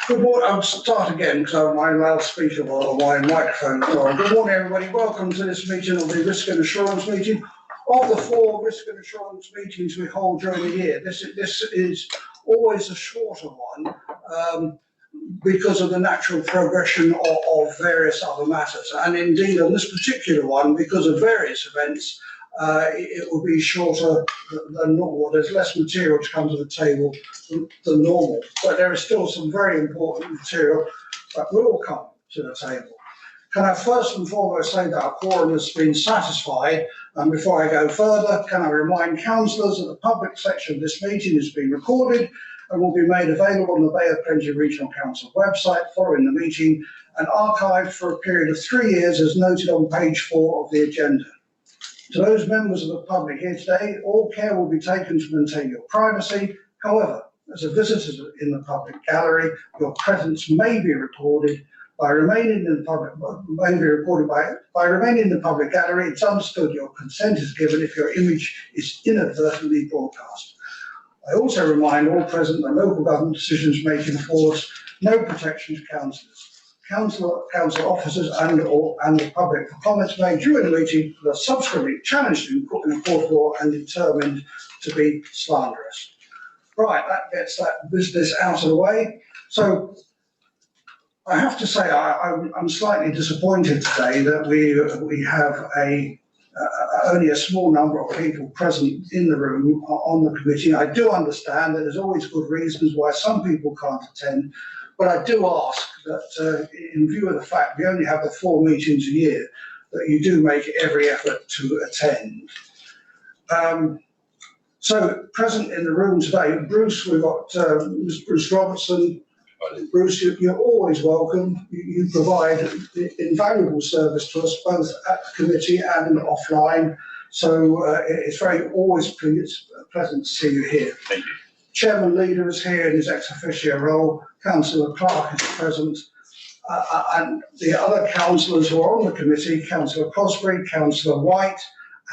Good morning. I'll start again because my loudspeaker or my microphone is on. Good morning, everybody. Welcome to this meeting of the Risk and Assurance meeting. Of the 4 Risk and Assurance meetings we hold during the year, this is always a shorter one because of the natural progression of various other matters. And indeed, on this particular one, because of various events, it will be shorter than normal. There's less material to come to the table than normal, but there is still some very important material that will come to the table. Can I first and foremost say that our quorum has been satisfied, and before I go further, can I remind councillors that the public section of this meeting has been recorded and will be made available on the Bay of Plenty Regional Council website following the meeting and archived for a period of 3 years as noted on page 4 of the agenda. To those members of the public here today, all care will be taken to maintain your privacy. However, as a visitor in the public gallery, your presence may be recorded. By remaining in the public gallery, it's understood your consent is given if your image is inadvertently broadcast. I also remind all present that local government decisions may enforce no protection to councillors. Council officers and the public for comments made during the meeting that are subsequently challenged in a court of law and determined to be slanderous. Right, that gets that business out of the way. So I have to say I'm slightly disappointed today that we have only a small number of people present in the room on the committee. I do understand that there's always good reasons why some people can't attend, but I do ask that in view of the fact we only have the 4 meetings a year, that you do make every effort to attend. So present in the room today, Bruce, we've got Bruce Robertson. Bruce, you're always welcome. You provide invaluable service to us both at the committee and offline. So it's always pleasant to see you here. Thank you. Chairman Leader is here in his ex officio role. Councillor Clark is present. And the other councillors who are on the committee, Councillor Cosbury, Councillor White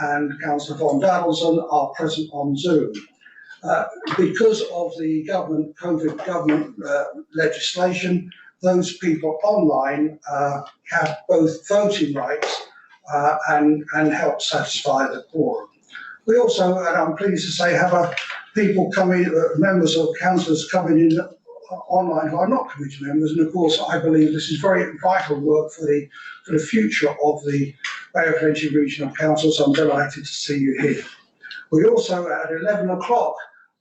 and Councillor von Daddelson are present on Zoom. Because of the COVID government legislation, those people online have both voting rights and help satisfy the quorum. We also, and I'm pleased to say, have people coming, members of councillors coming in online who are not committee members, and of course I believe this is very vital work for the future of the Bay of Plenty Regional Council, so I'm delighted to see you here. We also at 11 o'clock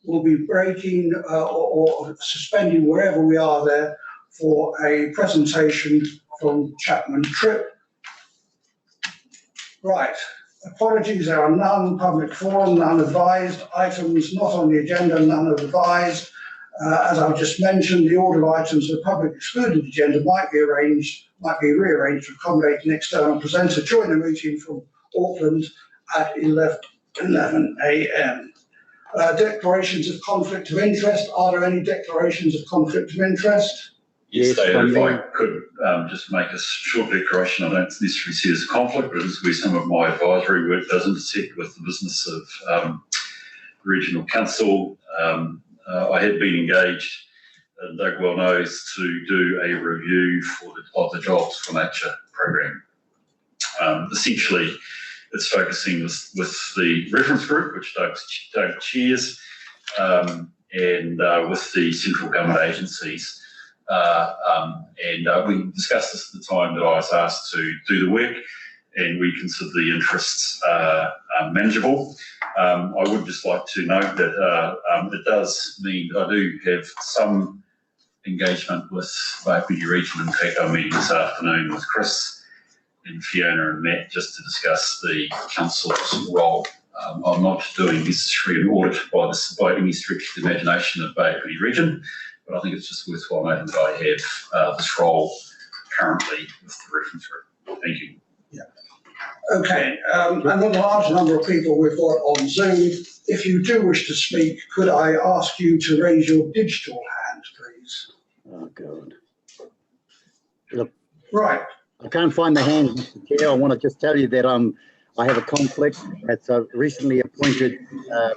will be breaking or suspending wherever we are there for a presentation from Chapman Tripp. Right, apologies, there are none public forum, none advised, items not on the agenda, none advised. As I've just mentioned, the order of items of the public excluded agenda might be rearranged to accommodate an external presenter during the meeting from Auckland at 11 a.m. Declarations of conflict of interest. Are there any declarations of conflict of interest? Yes, David, if I could just make a short declaration. I don't necessarily see it as a conflict, but it's where some of my advisory work does intersect with the business of regional council. I had been engaged, and Doug well knows, to do a review of the Jobs for Nature program. Essentially, it's focusing with the reference group, which Doug chairs, and with the central government agencies. We discussed this at the time that I was asked to do the work, and we consider the interests manageable. I would just like to note that it does mean I do have some engagement with Bay of Plenty Region. In fact, I'm meeting this afternoon with Chris and Fiona and Matt just to discuss the council's role. I'm not doing necessarily an audit by any stretch of the imagination of Bay of Plenty Region, but I think it's just worthwhile noting that I have this role currently with the reference group. Thank you. Yeah. Okay, and the large number of people we've got on Zoom, if you do wish to speak, could I ask you to raise your digital hand, please? Oh, God. Look, right. I can't find the hand, Mr. Chair. I want to just tell you that I have a conflict. It's a recently appointed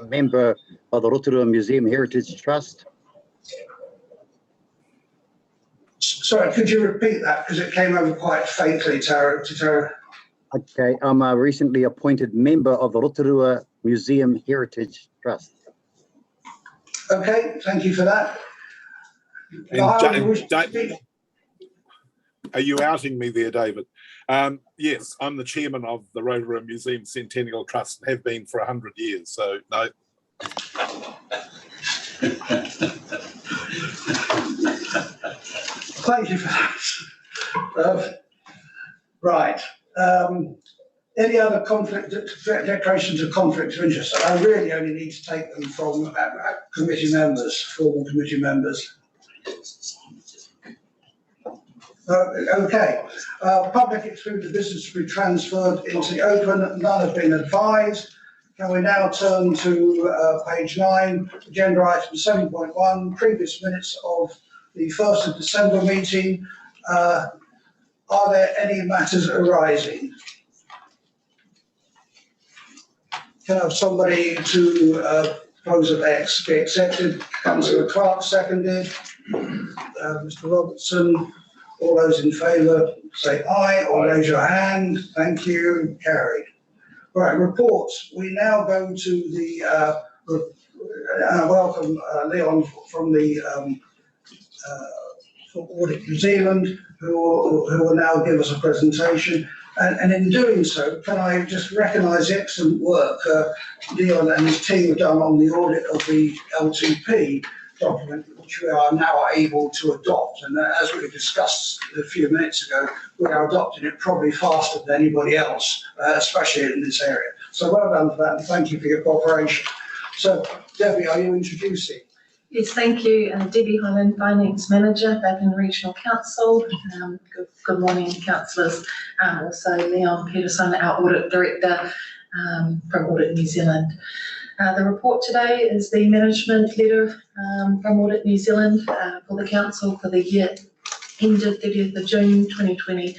member of the Rotorua Museum Heritage Trust. Sorry, could you repeat that? Because it came over quite faintly, Tara. Okay, I'm a recently appointed member of the Rotorua Museum Heritage Trust. Okay, thank you for that. Are you outing me there, David? Yes, I'm the chairman of the Rotorua Museum Centennial Trust, have been for 100 years, so no. Thank you for that. Right. Any other declarations of conflict of interest? I really only need to take them from committee members, formal committee members. Okay. Public excluded business to be transferred into the open. None have been advised. Can we now turn to page 9, agenda item 7.1, previous minutes of the 1st of December meeting. Are there any matters arising? Can I have somebody to propose that X be accepted? Councillor Clark seconded. Mr. Robertson. All those in favour say aye or raise your hand. Thank you. Carried. Right, reports. We now go to the welcome Leon from the Audit New Zealand, who will now give us a presentation. And in doing so, can I just recognise the excellent work Leon and his team have done on the audit of the LTP document, which we are now able to adopt. And as we discussed a few minutes ago, we are adopting it probably faster than anybody else, especially in this area. So well done for that, and thank you for your cooperation. So, Debbie, are you introducing? Yes, thank you. Debbie Hyland, Finance Manager, Bathurst Regional Council. Good morning, councillors. Also, Leon Peterson, our Audit Director from Audit New Zealand. The report today is the management letter from Audit New Zealand for the council for the year ended 30th of June 2020.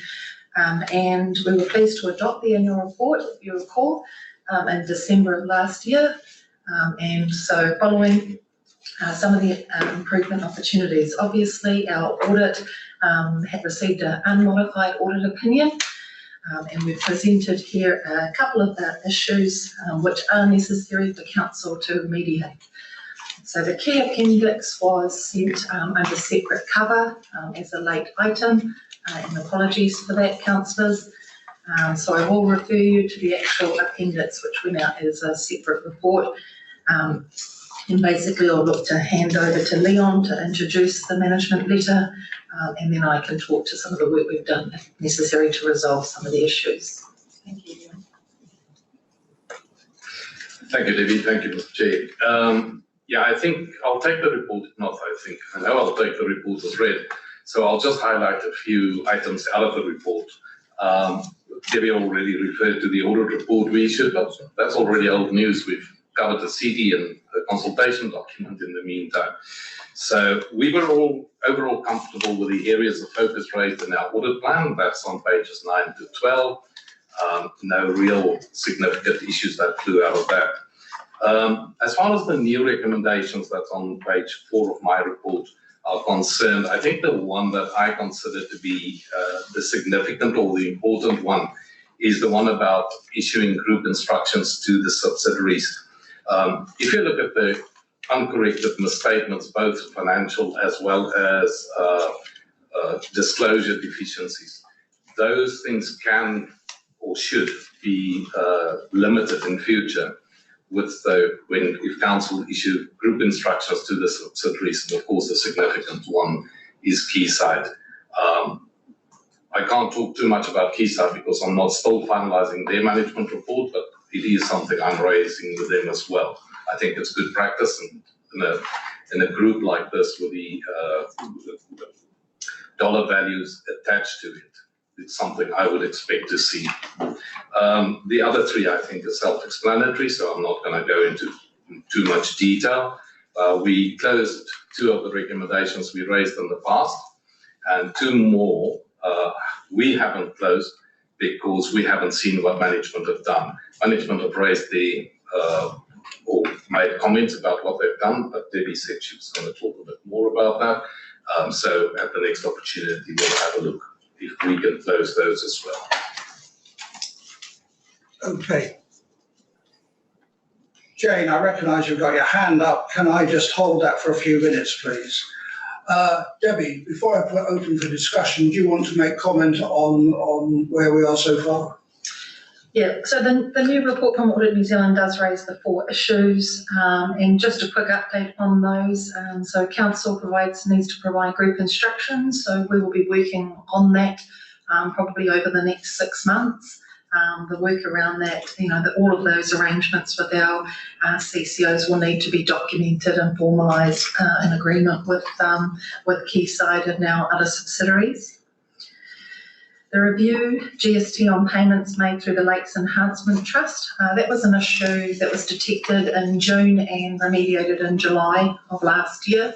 And we were pleased to adopt the annual report, if you recall, in December of last year. And so following some of the improvement opportunities, obviously our audit had received an unmodified audit opinion. And we've presented here a couple of the issues which are necessary for council to remediate. So the key appendix was sent under separate cover as a late item, and apologies for that, councillors. So I will refer you to the actual appendix, which went out as a separate report. And basically I'll look to hand over to Leon to introduce the management letter, and then I can talk to some of the work we've done if necessary to resolve some of the issues. Thank you, Leon. Thank you, Debbie. Thank you, Mr. Chair. Yeah, I think I'll take the report, I know I'll take the report as read. So I'll just highlight a few items out of the report. Debbie already referred to the audit report we issued, but that's already old news. We've covered the CD and the consultation document in the meantime. So we were all overall comfortable with the areas of focus raised in our audit plan. That's on pages 9 to 12. No real significant issues that flew out of that. As far as the new recommendations that's on page 4 of my report are concerned, I think the one that I consider to be the significant or the important one is the one about issuing group instructions to the subsidiaries. If you look at the uncorrected misstatements, both financial as well as disclosure deficiencies, those things can or should be limited in future if council issue group instructions to the subsidiaries, and of course the significant one is Quayside. I can't talk too much about Quayside because I'm not still finalising their management report, but it is something I'm raising with them as well. I think it's good practice, and in a group like this with the dollar values attached to it, it's something I would expect to see. The other three, I think, are self-explanatory, so I'm not going to go into too much detail. We closed 2 of the recommendations we raised in the past, and 2 more we haven't closed because we haven't seen what management have done. Management have raised or made comments about what they've done, but Debbie said she was going to talk a bit more about that. So at the next opportunity, we'll have a look if we can close those as well. Okay. Jane, I recognise you've got your hand up. Can I just hold that for a few minutes, please? Debbie, before I put open for discussion, do you want to make comment on where we are so far? Yeah, so the new report from Audit New Zealand does raise the 4 issues, and just a quick update on those. So Council needs to provide group instructions, so we will be working on that probably over the next 6 months. The work around that, that all of those arrangements with our CCOs will need to be documented and formalised in agreement with Quayside and our other subsidiaries. The review GST on payments made through the Lakes Enhancement Trust, that was an issue that was detected in June and remediated in July of last year.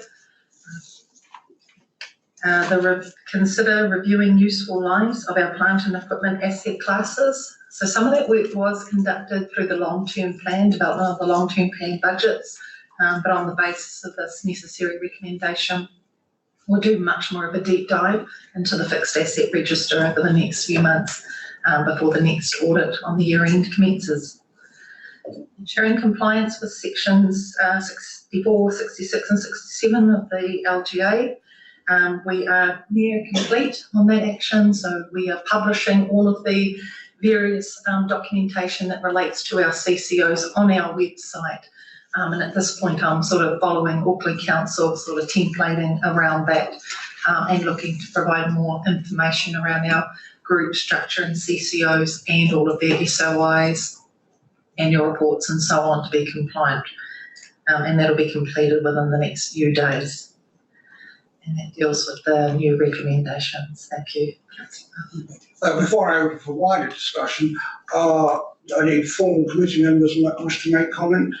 Consider reviewing useful lives of our plant and equipment asset classes. So some of that work was conducted through the long-term plan, development of the long-term plan budgets, but on the basis of this necessary recommendation, we'll do much more of a deep dive into the fixed asset register over the next few months before the next audit on the year end commences. Ensuring compliance with sections 64, 66 and 67 of the LGA. We are near complete on that action, so we are publishing all of the various documentation that relates to our CCOs on our website. And at this point, I'm sort of following Auckland Council sort of templating around that and looking to provide more information around our group structure and CCOs and all of their SOIs, annual reports and so on to be compliant. And that'll be completed within the next few days. And that deals with the new recommendations. Thank you. Before I open for wider discussion, any formal committee members wish to make comment?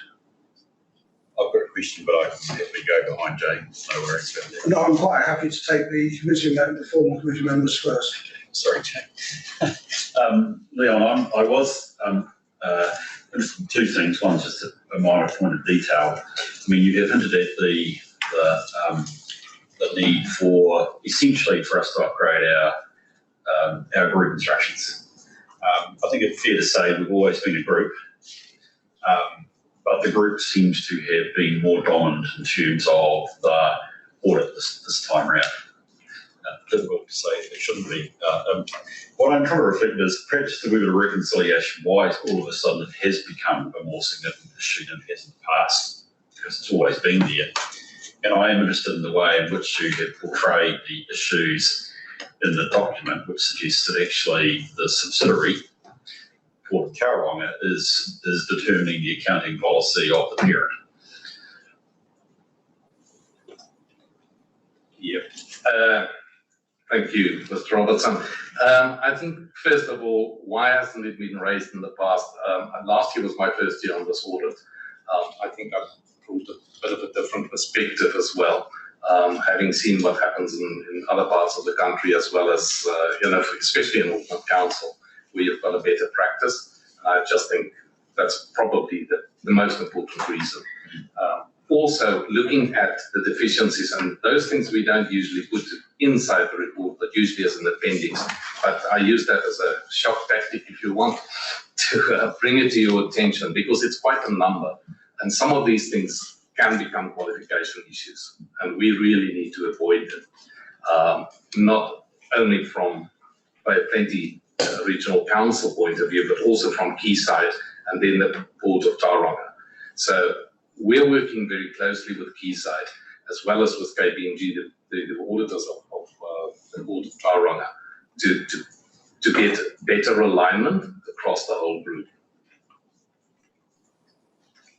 I've got a question, but I can happily go behind James. No worries about that. No, I'm quite happy to take the formal committee members first. Sorry, James. Leon, I was interested in 2 things. One's just a minor point of detail. I mean, you have hinted at the need for essentially for us to upgrade our group instructions. I think it's fair to say we've always been a group, but the group seems to have been more dominant in terms of the audit this time around. Difficult to say, it shouldn't be. What I'm trying to reflect is perhaps the bit of reconciliation, why all of a sudden it has become a more significant issue than it has in the past, because it's always been there. And I am interested in the way in which you have portrayed the issues in the document, which suggests that actually the subsidiary, Port of Tauranga, is determining the accounting policy of the parent. Yeah. Thank you, Mr. Robertson. I think, first of all, why hasn't it been raised in the past? Last year was my first year on this audit. I think I've brought a bit of a different perspective as well, having seen what happens in other parts of the country, as well as, especially in Auckland Council, where you've got a better practice. I just think that's probably the most important reason. Also, looking at the deficiencies, and those things we don't usually put inside the report, but usually as an appendix. But I use that as a shock tactic, if you want, to bring it to your attention, because it's quite a number. And some of these things can become qualification issues, and we really need to avoid them. Not only from a Plenty Regional Council point of view, but also from Quayside and then the Port of Tauranga. So we're working very closely with Quayside, as well as with KPMG, the auditors of the Port of Tauranga, to get better alignment across the whole group.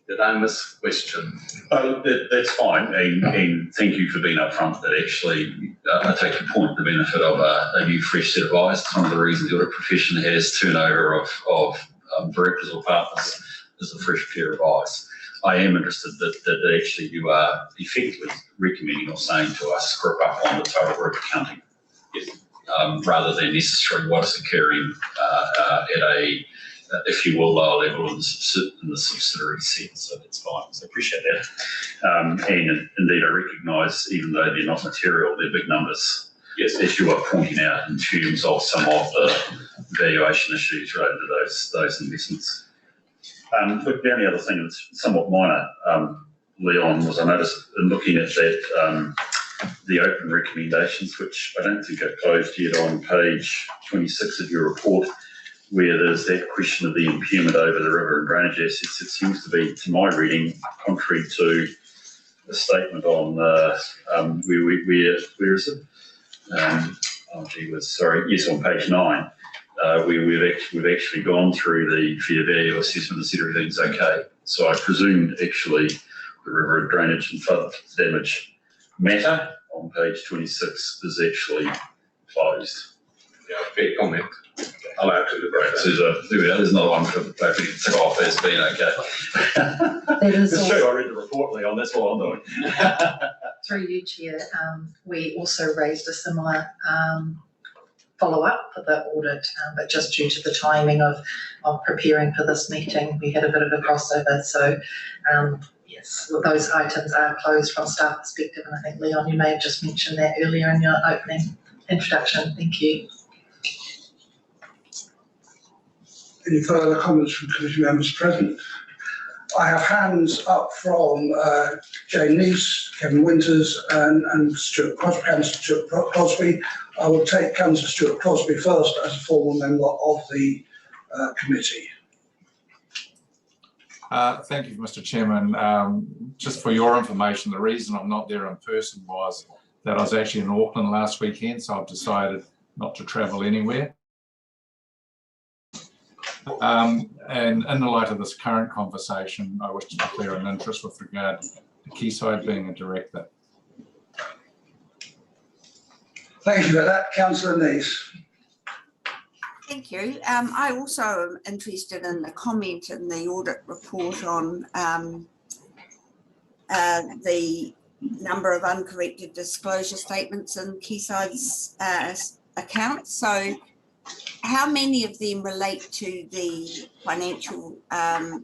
Did I miss a question? Oh, that's fine, and thank you for being upfront that actually, I take your point, the benefit of a new fresh set of eyes. It's one of the reasons the audit profession has turnover of directors or partners is a fresh pair of eyes. I am interested that actually you are effectively recommending or saying to us, grip up on the total group accounting, rather than necessarily what is occurring at a if you will, lower level in the subsidiary sense, so that's fine. So appreciate that. And indeed, I recognise, even though they're not material, they're big numbers. Yes, as you are pointing out, in terms of some of the valuation issues related to those investments. Look, the only other thing that's somewhat minor, Leon, was I noticed in looking at that, the open recommendations, which I don't think are closed yet, on page 26 of your report, where there's that question of the impairment over the river and drainage assets. It seems to be, to my reading, contrary to a statement on, where is it? Yes, on page 9, where we've actually gone through the fair value assessment and said everything's okay. So I presumed actually the river and drainage and flood damage matter on page 26 is actually closed. Yeah, fair comment. I'll actually break that. So there's another one for the to tick off as being okay. That is It's true, I read the report, Leon, that's what I'm doing. through you, Chair. We also raised a similar follow-up for the audit, but just due to the timing of preparing for this meeting, we had a bit of a crossover. So yes, well, those items are closed from staff perspective, and I think, Leon, you may have just mentioned that earlier in your opening introduction. Thank you. Any further comments from committee members present? I have hands up from Jane Neese, Kevin Winters, and Stuart Crosby, Councillor Stuart Crosby. I will take Councillor Stuart Crosby first as a formal member of the committee. Thank you, Mr. Chairman. Just for your information, the reason I'm not there in person was that I was actually in Auckland last weekend, so I've decided not to travel anywhere. And in the light of this current conversation, I wish to declare an interest with regard to Quayside being a director. Thank you for that, Councillor Neese. Thank you. I also am interested in the comment in the audit report on the number of uncorrected disclosure statements in Quayside's accounts. So how many of them relate to the financial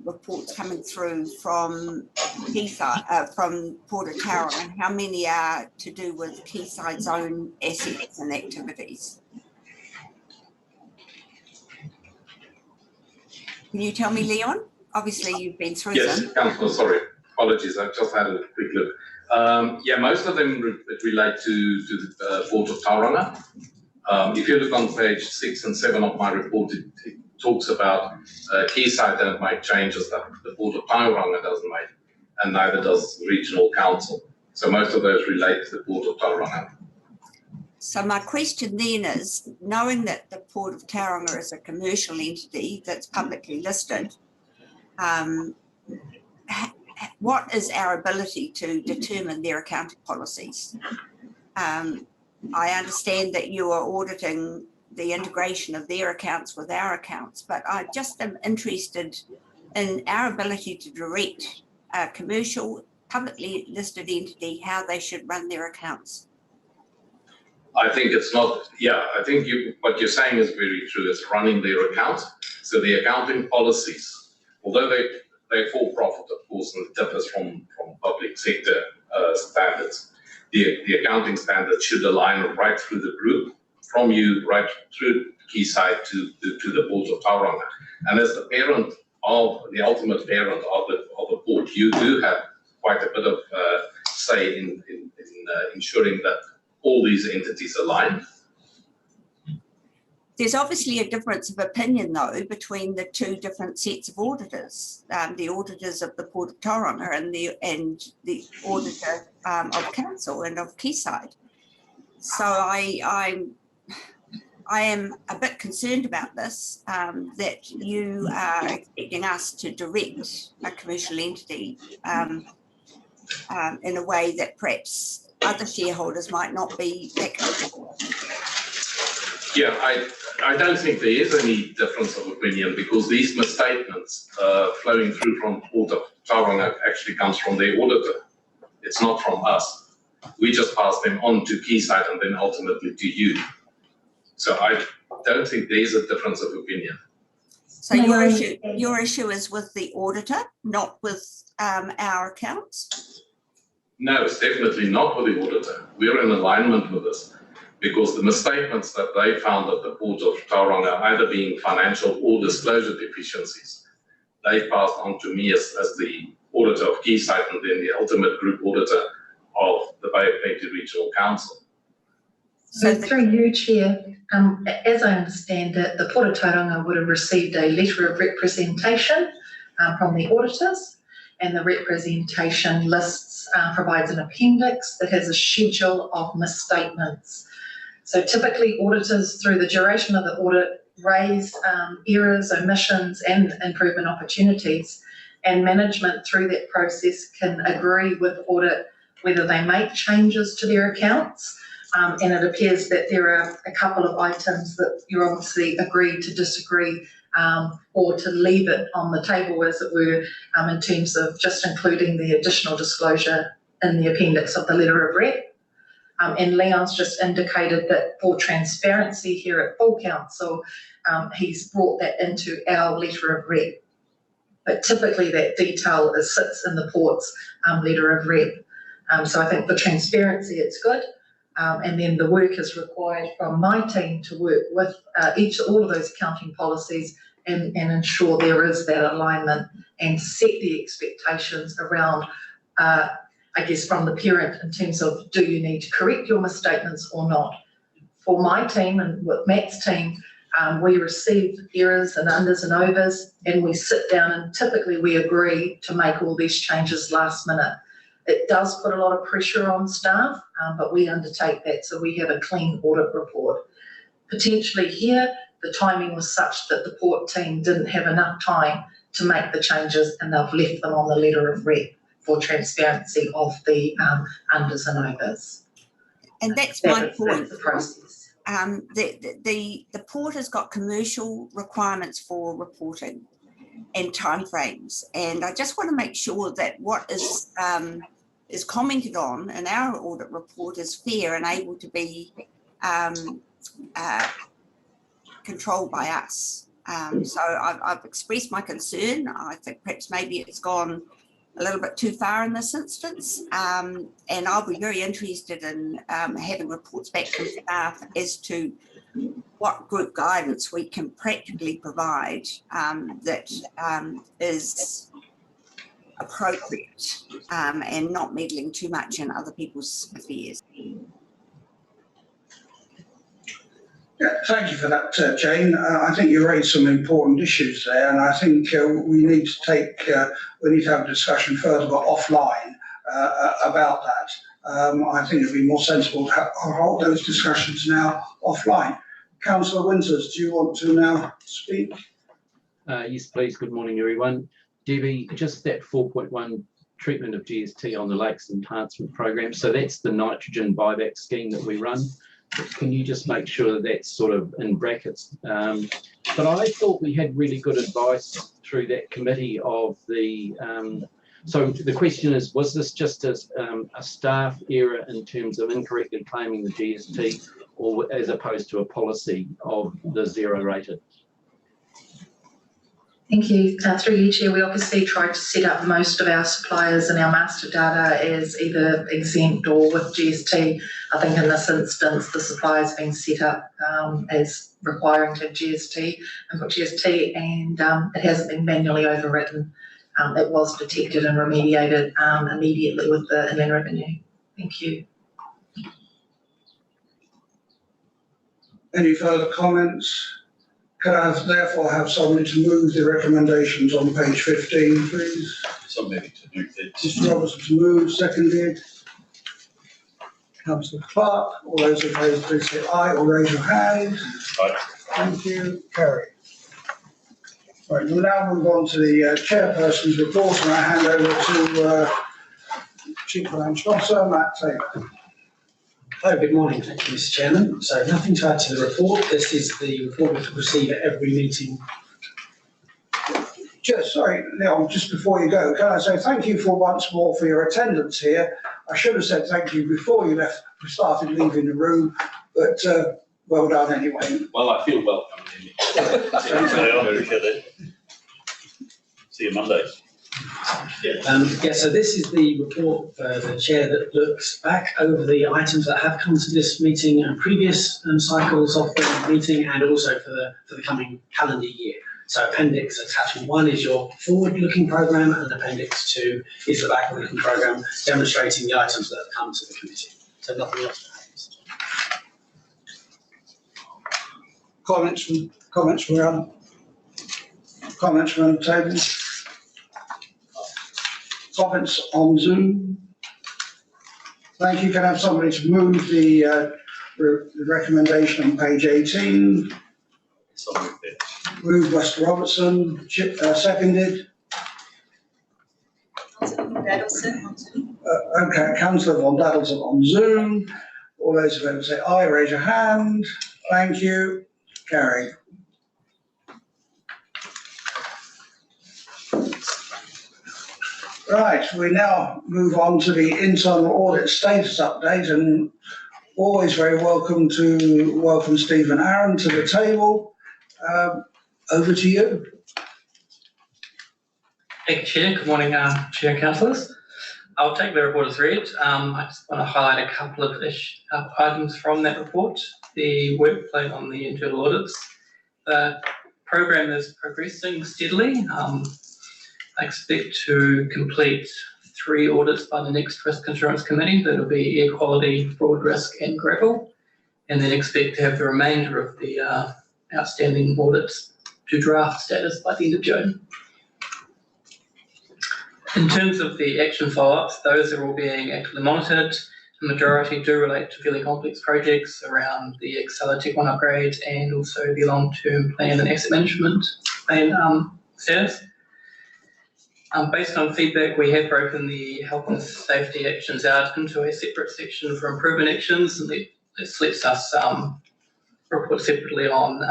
reports coming through from Quayside, from Port of Tauranga, and how many are to do with Quayside's own assets and activities? Can you tell me, Leon? Obviously, you've been through them. Yes, Councillor, sorry. Apologies, I've just had a quick look. Yeah, most of them relate to the Port of Tauranga. If you look on page 6 and 7 of my report, it talks about Quayside don't make changes that the Port of Tauranga doesn't make, and neither does Regional Council. So most of those relate to the Port of Tauranga. So my question then is, knowing that the Port of Tauranga is a commercial entity that's publicly listed, what is our ability to determine their accounting policies? I understand that you are auditing the integration of their accounts with our accounts, but I just am interested in our ability to direct a commercial, publicly listed entity how they should run their accounts. I think it's not, yeah, I think what you're saying is very true. It's running their accounts. So the accounting policies, although they're for profit, of course, and it differs from public sector standards, the accounting standards should align right through the group, from you right through Quayside to the Port of Tauranga. And as the parent of the ultimate parent of the port, you do have quite a bit of say in ensuring that all these entities align. There's obviously a difference of opinion, though, between the two different sets of auditors, the auditors of the Port of Tauranga and the auditor of Council and of Quayside. So I am a bit concerned about this, that you are expecting us to direct a commercial entity in a way that perhaps other shareholders might not be that comfortable. Yeah, I don't think there is any difference of opinion, because these misstatements flowing through from Port of Tauranga actually comes from their auditor. It's not from us. We just pass them on to Quayside and then ultimately to you. So I don't think there is a difference of opinion. So your issue is with the auditor, not with our accounts? No, it's definitely not with the auditor. We're in alignment with this because the misstatements that they found at the Port of Tauranga, either being financial or disclosure deficiencies, they passed on to me as the auditor of Quayside and then the ultimate group auditor of the Bay of Plenty Regional Council. So through you, Chair, as I understand it, the Port of Tauranga would have received a letter of representation from the auditors, and the representation lists, provides an appendix that has a schedule of misstatements. So typically auditors, through the duration of the audit, raise errors, omissions and improvement opportunities, and management through that process can agree with audit whether they make changes to their accounts. And it appears that there are a couple of items that you obviously agreed to disagree or to leave it on the table, as it were, in terms of just including the additional disclosure in the appendix of the letter of rep. And Leon's just indicated that for transparency here at Full Council, he's brought that into our letter of rep. But typically that detail sits in the Port's letter of rep. So I think for transparency, it's good. And then the work is required from my team to work with all of those accounting policies and ensure there is that alignment and set the expectations around, I guess, from the parent in terms of, do you need to correct your misstatements or not? For my team and with Matt's team, we receive errors and unders and overs, and we sit down and typically we agree to make all these changes last minute. It does put a lot of pressure on staff, but we undertake that, so we have a clean audit report. Potentially here, the timing was such that the Port team didn't have enough time to make the changes, and they've left them on the letter of rep for transparency of the unders and overs. And that's my point. That's the process. The Port has got commercial requirements for reporting and timeframes, and I just want to make sure that what is commented on in our audit report is fair and able to be controlled by us. So I've expressed my concern. I think perhaps maybe it's gone a little bit too far in this instance, and I'll be very interested in having reports back from staff as to what group guidance we can practically provide that is appropriate and not meddling too much in other people's affairs. Yeah, thank you for that, Jane. I think you raised some important issues there, and I think we need to have a discussion further, but offline, about that. I think it'd be more sensible to hold those discussions now offline. Councillor Winters, do you want to now speak? Yes, please. Good morning, everyone. Debbie, just that 4.1 treatment of GST on the Lakes Enhancement Program. So that's the nitrogen buyback scheme that we run. Can you just make sure that that's sort of in brackets? But I thought we had really good advice through that committee of the, so the question is, was this just a staff error in terms of incorrectly claiming the GST, or as opposed to a policy of the zero rated? Thank you. Through you, Chair, we obviously tried to set up most of our suppliers and our master data as either exempt or with GST. I think in this instance, the supplier's been set up as requiring to have GST and put GST, and it hasn't been manually overwritten. It was detected and remediated immediately with the Inland Revenue. Thank you. Any further comments? Can I therefore have somebody to move the recommendations on page 15, please? Somebody to move it. Mr. Robertson to move, seconded. Councillor Clark, all those in favour please say aye or raise your hand. Aye. Thank you, carried. Right, we'll now move on to the chairperson's report, and I hand over to Chief Financial Officer Matt Taylor. Hello, good morning. Thank you, Mr. Chairman. So nothing to add to the report. This is the report that we receive at every meeting. Just, sorry, Leon, just before you go, can I say thank you for once more for your attendance here. I should have said thank you before you left, started leaving the room, but well done anyway. Well, I feel welcome. See you Monday. So this is the report for the chair that looks back over the items that have come to this meeting and previous cycles of the meeting, and also for the coming calendar year. So appendix attachment 1 is your forward-looking programme, and appendix 2 is the backward-looking programme, demonstrating the items that have come to the committee. So nothing else to add, Mr. Chairman. Comments from the table? Comments on Zoom? Thank you. Can I have somebody to move the recommendation on page 18? Moved West Robertson, seconded. Okay, Councillor Von Daddleson on Zoom. All those in favour say aye, raise your hand. Thank you. Carried. Right, we now move on to the internal audit status update, and always very welcome to welcome Stephen Aaron to the table. Over to you. Thank you, Chair. Good morning, Chair and Councillors. I'll take the report as read. I just want to highlight a couple of items from that report. The workload on the internal audits. The program is progressing steadily. I expect to complete 3 audits by the next Risk Insurance Committee. That'll be air quality, fraud risk and gravel. And then expect to have the remainder of the outstanding audits to draft status by the end of June. In terms of the action follow-ups, those are all being actively monitored. The majority do relate to fairly complex projects around the Excel Tech 1 upgrade and also the long-term plan and asset management plan status. Based on feedback, we have broken the health and safety actions out into a separate section for improvement actions, and this lets us report separately on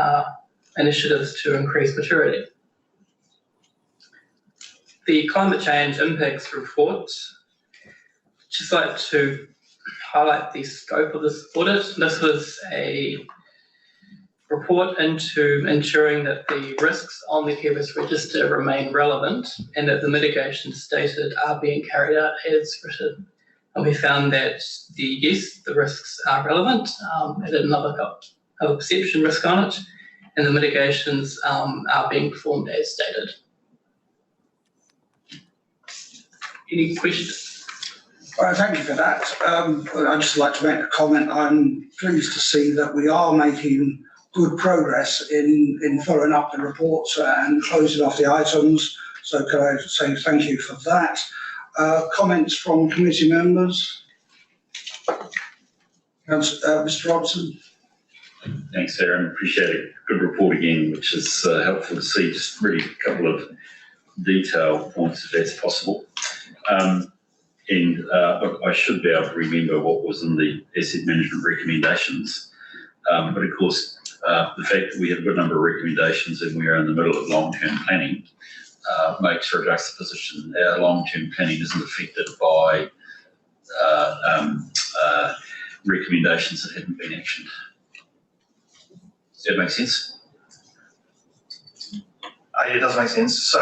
initiatives to increase maturity. The climate change impacts report, just like to highlight the scope of this audit. This was a report into ensuring that the risks on the PBS register remain relevant and that the mitigations stated are being carried out as written. And we found that the risks are relevant. It had another perception risk on it, and the mitigations are being performed as stated. Any questions? Thank you for that. I'd just like to make a comment. I'm pleased to see that we are making good progress in following up the reports and closing off the items. So can I say thank you for that. Comments from committee members? Mr. Robson. Thanks, Aaron. Appreciate it. Good report again, which is helpful to see. Just really a couple of detail points if that's possible. Look, I should be able to remember what was in the asset management recommendations. But of course, the fact that we have a good number of recommendations and we are in the middle of long-term planning makes for a juxtaposition. Our long-term planning isn't affected by recommendations that haven't been actioned. Does that make sense? It does make sense.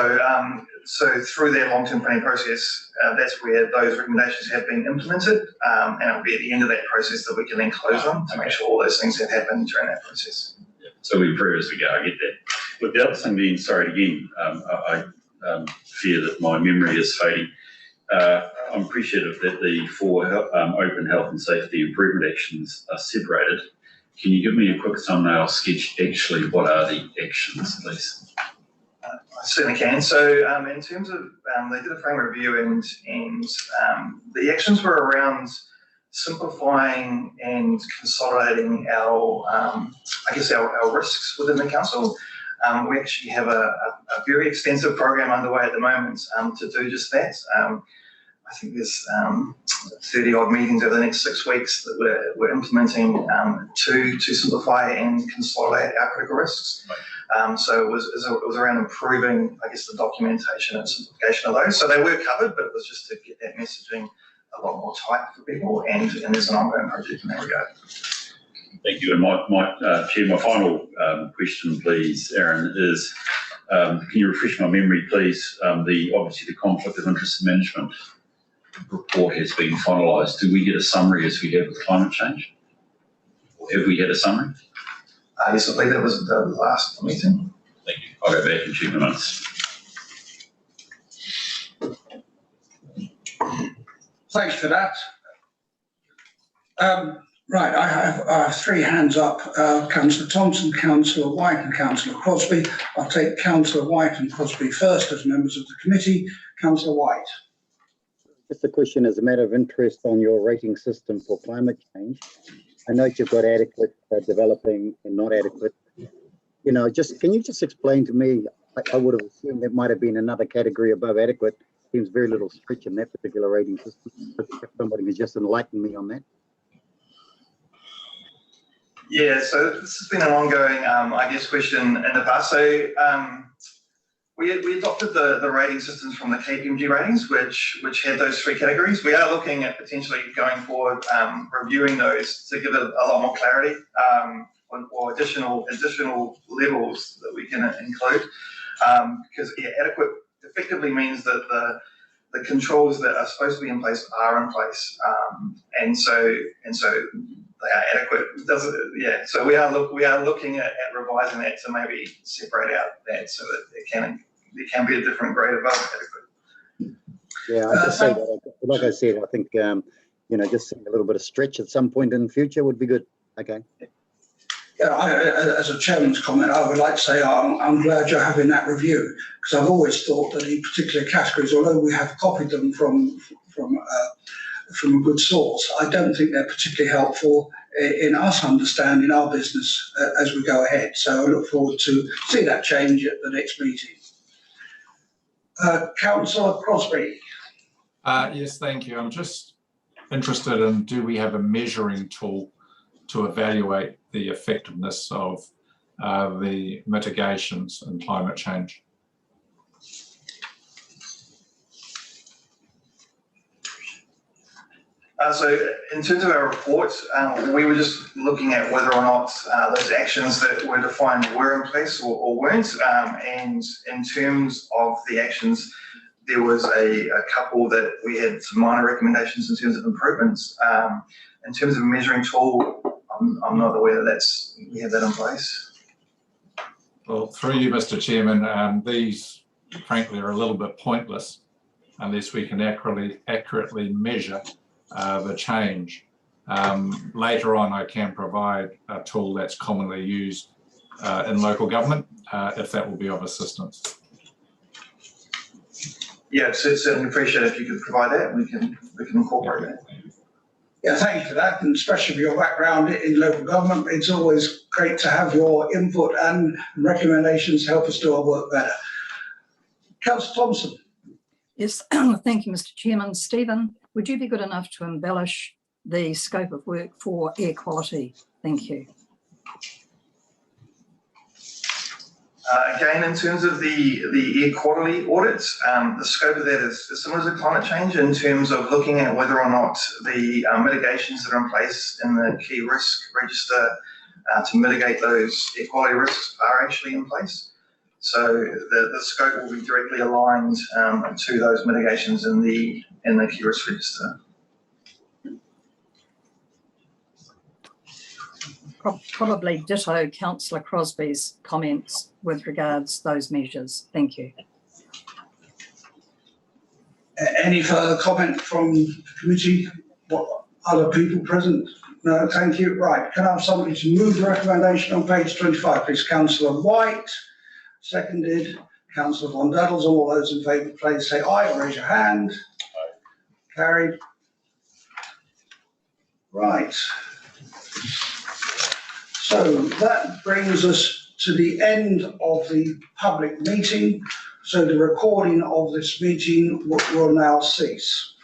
So through their long-term planning process, that's where those recommendations have been implemented, and it'll be at the end of that process that we can then close them to make sure all those things have happened during that process. Yeah. So we improve as we go. I get that. But the other thing being, sorry again, I fear that my memory is fading. I'm appreciative that the 4 open health and safety improvement actions are separated. Can you give me a quick thumbnail sketch? Actually, what are the actions, please? I certainly can. So in terms of, they did a frame review and the actions were around simplifying and consolidating our, our risks within the council. We actually have a very extensive program underway at the moment to do just that. I think there's 30 odd meetings over the next 6 weeks that we're implementing to simplify and consolidate our critical risks. So it was around improving, the documentation and simplification of those. So they were covered, but it was just to get that messaging a lot more tight for people, and there's an ongoing project in that regard. Thank you. And Chair, my final question, please, Aaron, is can you refresh my memory, please? Obviously the conflict of interest management report has been finalised. Do we get a summary as we have with climate change? Or have we had a summary? Yes, I believe that was the last meeting. Thank you. I'll go back in 2 minutes. Thanks for that. Right, I have 3 hands up, Councillor Thompson, Councillor White and Councillor Crosby. I'll take Councillor White and Crosby first as members of the committee. Councillor White. Just a question as a matter of interest on your rating system for climate change. I know you've got adequate, developing and not adequate. You know, can you just explain to me, I would have assumed there might have been another category above adequate. Seems very little stretch in that particular rating system. If somebody could just enlighten me on that. Yeah, so this has been an ongoing, I guess, question in the past. So we adopted the rating systems from the KPMG ratings, which had those 3 categories. We are looking at potentially going forward, reviewing those to give it a lot more clarity, or additional levels that we can include. Because adequate effectively means that the controls that are supposed to be in place are in place, and so they are adequate. So we are looking at revising that to maybe separate out that so that there can be a different grade above adequate. Yeah, I just say that. Like I said, I think just seeing a little bit of stretch at some point in the future would be good. Okay. Yeah, as a chairman's comment, I would like to say I'm glad you're having that review, because I've always thought that in particular categories, although we have copied them from a good source, I don't think they're particularly helpful in us understanding our business as we go ahead. So I look forward to see that change at the next meeting. Councillor Crosby. Yes, thank you. I'm just interested in, do we have a measuring tool to evaluate the effectiveness of the mitigations in climate change? So in terms of our report, we were just looking at whether or not those actions that were defined were in place or weren't. And in terms of the actions, there was a couple that we had some minor recommendations in terms of improvements. In terms of a measuring tool, I'm not aware that we have that in place. Well, through you, Mr. Chairman, these frankly are a little bit pointless unless we can accurately measure the change. Later on, I can provide a tool that's commonly used in local government, if that will be of assistance. Yeah, certainly appreciate it if you could provide that. We can incorporate that. Yeah, thank you for that, and especially for your background in local government. It's always great to have your input and recommendations to help us do our work better. Councillor Thompson. Yes, thank you, Mr. Chairman. Stephen, would you be good enough to embellish the scope of work for air quality? Thank you. Again, in terms of the air quality audits, the scope of that is similar to climate change in terms of looking at whether or not the mitigations that are in place in the key risk register to mitigate those air quality risks are actually in place. So the scope will be directly aligned to those mitigations in the key risk register. Probably ditto Councillor Crosby's comments with regards to those measures. Thank you. Any further comment from the committee? What other people present? No, thank you. Right, can I have somebody to move the recommendation on page 25, please? Councillor White, seconded. Councillor Von Daddles, all those in favour, please say aye or raise your hand. Aye. Carried. Right. So that brings us to the end of the public meeting. So the recording of this meeting will now cease.